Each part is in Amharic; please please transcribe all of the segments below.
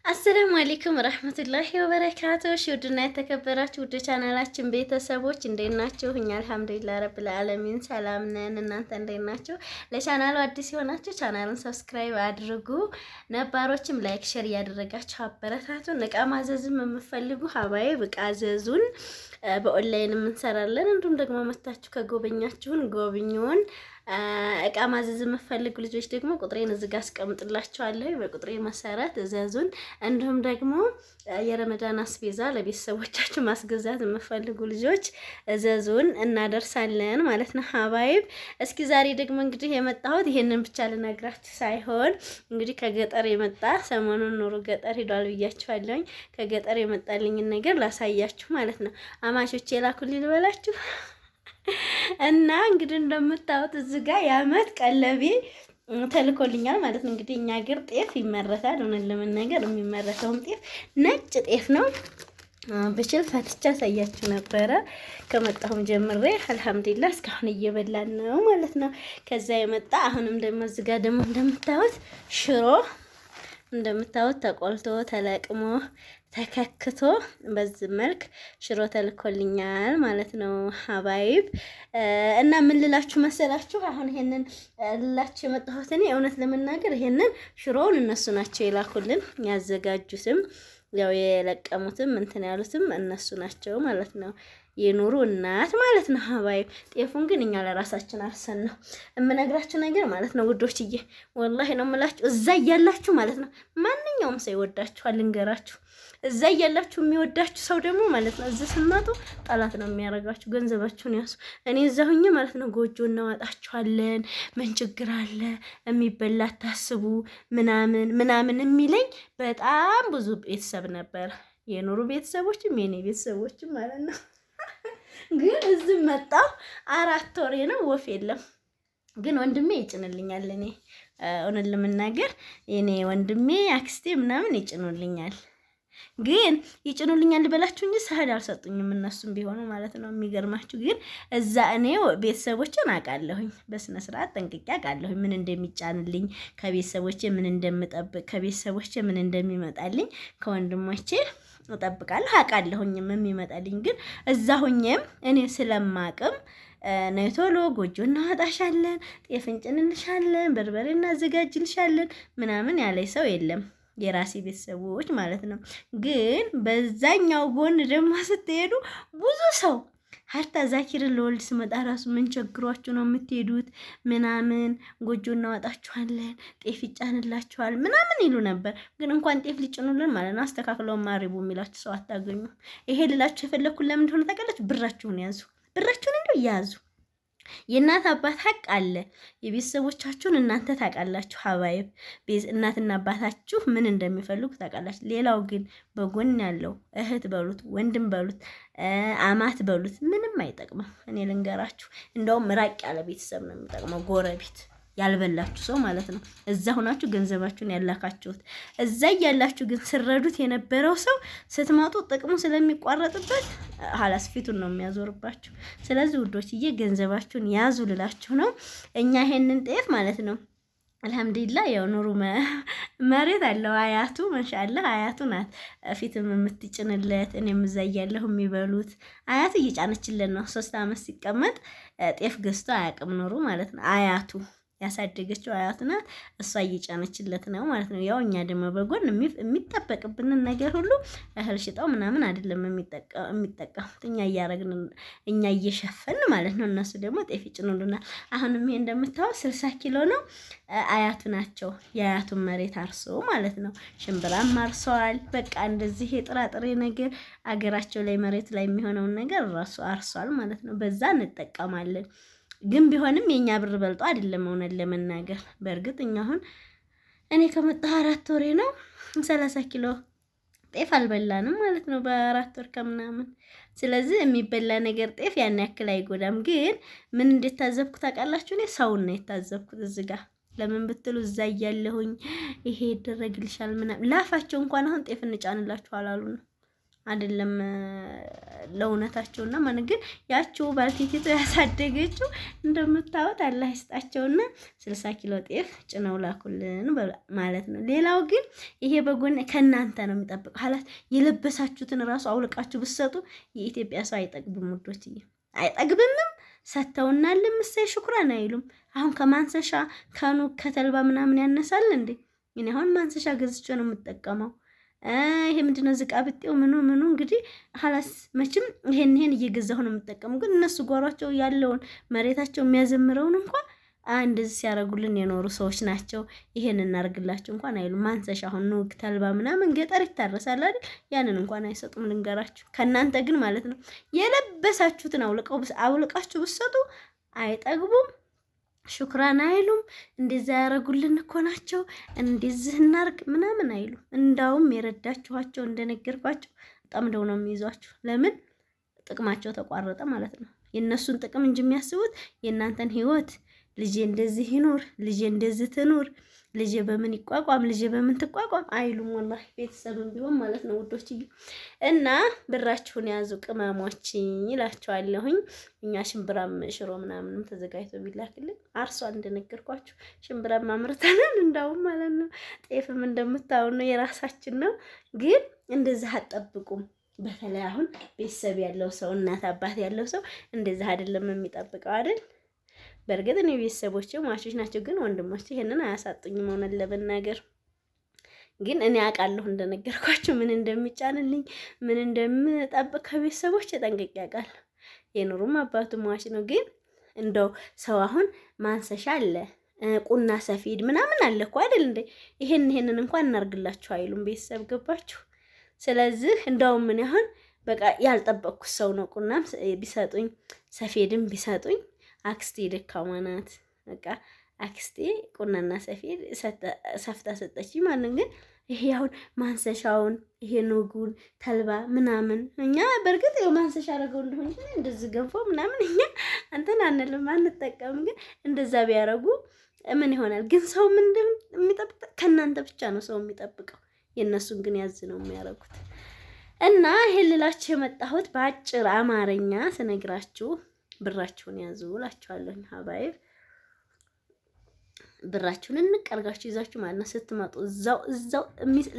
አሰላሙ አለይኩም ወራህመቱላሂ ወበረካቱሁ። ውድና የተከበራችሁ ውድ ቻናላችን ቤተሰቦች እንዴት ናችሁ? እኛ አልሐምዱሊላህ ረብል ዓለሚን ሰላም ነን። እናንተ እንዴት ናችሁ? ለቻናሉ አዲስ የሆናችሁ ቻናሉን ሰብስክራይብ አድርጉ፣ ነባሮችም ላይክ ሼር እያደረጋችሁ አበረታቱን። እቃ ማዘዝም የምትፈልጉ ሀባይ እቃ አዘዙን፣ በኦንላይን እንሰራለን። እንዲሁም ደግሞ መታችሁ ከጎበኛችሁን ጎብኙን። እቃ ማዘዝ የምትፈልጉ ልጆች ደግሞ ቁጥሬን እዚህ ጋር አስቀምጥላችኋለሁ። በቁጥሬ መሰረት እዘዙን። እንዲሁም ደግሞ የረመዳን አስቤዛ ለቤተሰቦቻችሁ ማስገዛት የምትፈልጉ ልጆች እዘዙን፣ እናደርሳለን ማለት ነው ሀባይብ። እስኪ ዛሬ ደግሞ እንግዲህ የመጣሁት ይሄንን ብቻ ልነግራችሁ ሳይሆን እንግዲህ ከገጠር የመጣ ሰሞኑን ኑሮ ገጠር ሄዷል ብያችኋለሁኝ። ከገጠር የመጣልኝን ነገር ላሳያችሁ ማለት ነው። አማቾች የላኩልኝ ልበላችሁ እና እንግዲህ እንደምታዩት እዚህ ጋር የአመት ቀለቤ ተልኮልኛል ማለት ነው። እንግዲህ እኛ ሀገር ጤፍ ይመረታል። እውነት ለመናገር የሚመረተውም ጤፍ ነጭ ጤፍ ነው። ብችል ፈትቻ ሳያችሁ ነበረ ከመጣሁም ጀምሬ አልሐምዱሊላህ እስካሁን እየበላን ነው ማለት ነው። ከዛ የመጣ አሁንም ደግሞ እዚህ ጋር ደግሞ እንደምታዩት ሽሮ እንደምታዩት ተቆልቶ ተለቅሞ ተከክቶ በዚህ መልክ ሽሮ ተልኮልኛል ማለት ነው ሀባይብ። እና ምን ልላችሁ መሰላችሁ፣ አሁን ይሄንን ልላችሁ የመጣሁት እኔ እውነት ለመናገር ይሄንን ሽሮውን እነሱ ናቸው የላኩልን፣ ያዘጋጁትም ያው የለቀሙትም እንትን ያሉትም እነሱ ናቸው ማለት ነው። የኑሩ እናት ማለት ነው ሀባይብ። ጤፉን ግን እኛ ለራሳችን አርሰን ነው የምነግራችሁ ነገር ማለት ነው ውዶችዬ፣ ወላሂ ነው የምላችሁ። እዛ እያላችሁ ማለት ነው ማንኛውም ሰው ይወዳችኋል፣ ልንገራችሁ። እዛ እያላችሁ የሚወዳችሁ ሰው ደግሞ ማለት ነው እዚህ ስትመጡ ጠላት ነው የሚያደርጋችሁ። ገንዘባችሁን ያሱ። እኔ እዛ ሁኜ ማለት ነው ጎጆ እናወጣችኋለን፣ ምን ችግር አለ፣ የሚበላ አታስቡ ምናምን ምናምን የሚለኝ በጣም ብዙ ቤተሰብ ነበር። የኑሩ ቤተሰቦችም የኔ ቤተሰቦችም ማለት ነው። ግን እዚህ መጣሁ 4 ወሬ ነው ወፍ የለም። ግን ወንድሜ ይጭንልኛል። እኔ እውነት ለመናገር የኔ ወንድሜ አክስቴ ምናምን ይጭኑልኛል። ግን ይጭኑልኛል ልበላችሁ እንጂ ሰህል አልሰጡኝም እነሱም ቢሆኑ ማለት ነው። የሚገርማችሁ ግን እዛ እኔ ቤተሰቦችን አውቃለሁኝ፣ በስነ ስርዓት ጠንቅቄ አውቃለሁኝ ምን እንደሚጫንልኝ፣ ከቤተሰቦቼ ምን እንደምጠብቅ፣ ከቤተሰቦቼ ምን እንደሚመጣልኝ ከወንድሞቼ እጠብቃለሁ፣ አውቃለሁኝም የሚመጣልኝ። ግን እዛ ሁኜም እኔ ስለማቅም ነይ ቶሎ ጎጆ እናወጣሻለን፣ ጤፍ እንጭንልሻለን፣ በርበሬ እናዘጋጅልሻለን ምናምን ያለኝ ሰው የለም፣ የራሴ ቤተሰቦች ማለት ነው። ግን በዛኛው ጎን ደግሞ ስትሄዱ ብዙ ሰው ሀታ ዛኪርን ለወልድ ስመጣ ራሱ ምን ቸግሯችሁ ነው የምትሄዱት ምናምን፣ ጎጆ እናወጣችኋለን፣ ጤፍ ይጫንላችኋል ምናምን ይሉ ነበር። ግን እንኳን ጤፍ ሊጭኑልን ማለት ነው አስተካክለው ማሪቡ የሚላችሁ ሰው አታገኙ። ይሄ ልላችሁ የፈለግኩት ለምን እንደሆነ ታውቃላችሁ? ብራችሁን ያዙ፣ ብራችሁን እንደው ያዙ። የእናት አባት ሀቅ አለ። የቤተሰቦቻችሁን እናንተ ታውቃላችሁ ሀባይብ። እናትና አባታችሁ ምን እንደሚፈልጉ ታውቃላችሁ። ሌላው ግን በጎን ያለው እህት በሉት ወንድም በሉት አማት በሉት ምንም አይጠቅምም። እኔ ልንገራችሁ፣ እንደውም ራቅ ያለ ቤተሰብ ነው የሚጠቅመው፣ ጎረቤት ያልበላችሁ ሰው ማለት ነው። እዛ ሆናችሁ ገንዘባችሁን ያላካችሁት፣ እዛ እያላችሁ ግን ስረዱት የነበረው ሰው ስትመጡ ጥቅሙ ስለሚቋረጥበት ሀላስ ፊቱን ነው የሚያዞርባችሁ። ስለዚህ ውዶችዬ ገንዘባችሁን ያዙ ልላችሁ ነው። እኛ ይሄንን ጤፍ ማለት ነው አልሐምዱሊላህ ያው ኑሩ መሬት አለው አያቱ ማሻአላህ፣ አያቱ ናት ፊትም የምትጭንለት። እኔም እዛ እያለሁ የሚበሉት አያቱ እየጫነችልን ነው። 3 አመት ሲቀመጥ ጤፍ ገዝቶ አያውቅም ኑሩ ማለት ነው። አያቱ ያሳደገችው አያቱ ናት፣ እሷ እየጫነችለት ነው ማለት ነው። ያው እኛ ደግሞ በጎን የሚጠበቅብንን ነገር ሁሉ እህል ሽጠው ምናምን አይደለም የሚጠቀሙት፣ እኛ እያረግን እኛ እየሸፈን ማለት ነው። እነሱ ደግሞ ጤፍ ይጭኑልናል። አሁንም ይሄ እንደምታው 60 ኪሎ ነው። አያቱ ናቸው የአያቱን መሬት አርሶ ማለት ነው። ሽምብራም አርሰዋል። በቃ እንደዚህ የጥራጥሬ ነገር አገራቸው ላይ መሬት ላይ የሚሆነውን ነገር ራሱ አርሷል ማለት ነው። በዛ እንጠቀማለን። ግን ቢሆንም የኛ ብር በልጦ አይደለም ሆነን ለመናገር። በእርግጥ እኛ አሁን እኔ ከመጣሁ 4 ወሬ ነው 30 ኪሎ ጤፍ አልበላንም ማለት ነው በ4 ወር ከምናምን። ስለዚህ የሚበላ ነገር ጤፍ ያን ያክል አይጎዳም። ግን ምን እንደታዘብኩ ታውቃላችሁ? እኔ ሰውን ነው የታዘብኩት እዚህ ጋር። ለምን ብትሉ እዛ እያለሁኝ ይሄ ይደረግልሻል ምናምን ላፋቸው እንኳን አሁን ጤፍ እንጫንላችሁ አላሉ ነው። አይደለም ለእውነታቸውና ማን ግን ያቺው ባልቴቲቱ ያሳደገችው እንደምታዩት አላህ ይስጣቸውና 60 ኪሎ ጤፍ ጭነው ላኩልን ማለት ነው። ሌላው ግን ይሄ በጎን ከናንተ ነው የሚጠብቀው። ሐላስ የለበሳችሁትን ራሱ አውልቃችሁ ብትሰጡ የኢትዮጵያ ሰው አይጠግብም ውዶችዬ፣ አይጠግብምም። ሰተውናል ምሳይ ሽኩራን አይሉም። አሁን ከማንሰሻ ከኑ ከተልባ ምናምን ያነሳል እንዴ? እኔ አሁን ማንሰሻ ገዝቼ ነው የምጠቀመው። ይሄ ምንድነው ዝቃብጤው ምኑ እንግዲህ ሐላስ መቼም ይሄን እየገዛሁ ነው የምጠቀመው። ግን እነሱ ጓሯቸው ያለውን መሬታቸው የሚያዘምረውን እንኳን እንደዚህ ሲያረጉልን የኖሩ ሰዎች ናቸው። ይሄን እናርግላችሁ እንኳን አይሉም። ማንሰሻ አሁን ኑግ ተልባ ምናምን ገጠር ይታረሳል አይደል? ያንን እንኳን አይሰጡም ልንገራችሁ። ከናንተ ግን ማለት ነው የለበሳችሁትን አውልቃችሁ ብትሰጡ አይጠግቡም። ሹክራን አይሉም። እንደዛ ያረጉልን እኮ ናቸው እንደዚህ እናርግ ምናምን አይሉም። እንዳውም የረዳችኋቸው እንደነገርኳቸው ጠምደው ነው የሚይዟችሁ። ለምን? ጥቅማቸው ተቋረጠ ማለት ነው። የእነሱን ጥቅም እንጂ የሚያስቡት የእናንተን ህይወት ልጄ እንደዚህ ይኖር፣ ልጄ እንደዚህ ትኖር፣ ልጄ በምን ይቋቋም፣ ልጄ በምን ትቋቋም አይሉም። ወላሂ ቤተሰብም ቢሆን ማለት ነው ውዶችዬ። እና ብራችሁን ያዙ ቅመሞች ይላችኋለሁኝ። እኛ ሽምብራም ሽሮ ምናምንም ተዘጋጅቶ ቢላክልን አርሷል እንደነገርኳችሁ። ሽምብራም አምርተናል እንዳውም ማለት ነው። ጤፍም እንደምታው ነው የራሳችን ነው። ግን እንደዚህ አትጠብቁም። በተለይ አሁን ቤተሰብ ያለው ሰው እናት አባት ያለው ሰው እንደዚህ አይደለም የሚጠብቀው አይደል? በእርግጥ እኔ ቤተሰቦቼ ማቾች ናቸው፣ ግን ወንድሞቼ ይሄንን አያሳጡኝም። ሆነን ለመናገር ግን እኔ አውቃለሁ እንደነገርኳችሁ ምን እንደሚጫንልኝ ምን እንደምጠብቅ ከቤተሰቦቼ ጠንቅቄ አውቃለሁ። የኑሩም አባቱ ማች ነው። ግን እንደው ሰው አሁን ማንሰሻ አለ ቁና ሰፊድ ምናምን አለ እኮ አይደል እንዴ? ይሄንን እንኳን እናርግላችሁ አይሉም ቤተሰብ ገባችሁ? ስለዚህ እንደውም ምን ያህል በቃ ያልጠበቅኩት ሰው ነው። ቁናም ቢሰጡኝ ሰፌድም ቢሰጡኝ አክስቴ ደካማ ናት። በቃ አክስቴ ቁናና ሰፌድ ሰፍታ ሰጠች ማለት። ግን ይሄ አሁን ማንሰሻውን ይሄ ኑጉን ተልባ ምናምን እኛ በእርግጥ ያው ማንሰሻ አደረገው እንደሆነ እንደዚህ ገንፎ ምናምን እኛ አንተን አንልም አንጠቀምም። ግን እንደዛ ቢያረጉ ምን ይሆናል? ግን ሰው ምን እንደሚጠብቅ ከእናንተ ብቻ ነው ሰው የሚጠብቀው። የእነሱን ግን ያዝ ነው የሚያረጉት። እና ይሄን ልላችሁ የመጣሁት በአጭር አማርኛ ስነግራችሁ ብራችሁን ያዙ እላችኋለሁ። ሀባይብ ብራችሁን እንቀርጋችሁ ይዛችሁ ማለት ነው። ስትመጡ እዛው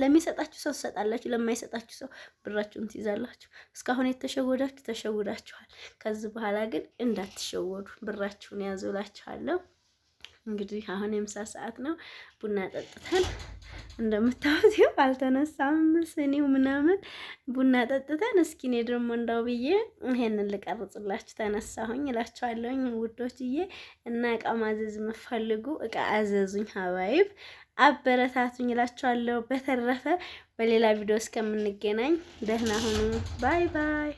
ለሚሰጣችሁ ሰው ትሰጣላችሁ፣ ለማይሰጣችሁ ሰው ብራችሁን ትይዛላችሁ። እስካሁን የተሸወዳችሁ ተሸውዳችኋል። ከዚህ በኋላ ግን እንዳትሸወዱ ብራችሁን ያዙ እላችኋለሁ። እንግዲህ አሁን የምሳ ሰዓት ነው። ቡና ጠጥተን እንደምታዩት ይኸው አልተነሳም ስኒው ምናምን ቡና ጠጥተን እስኪ እኔ ደግሞ እንዳው ብዬ ይሄንን ልቀርጽላችሁ ተነሳሁኝ እላችኋለሁኝ ውዶችዬ። እና እቃ ማዘዝ የምትፈልጉ እቃ አዘዙኝ ሀባይብ አበረታቱኝ እላችኋለሁ። በተረፈ በሌላ ቪዲዮ እስከምንገናኝ ደህና ሁኑ። ባይ ባይ።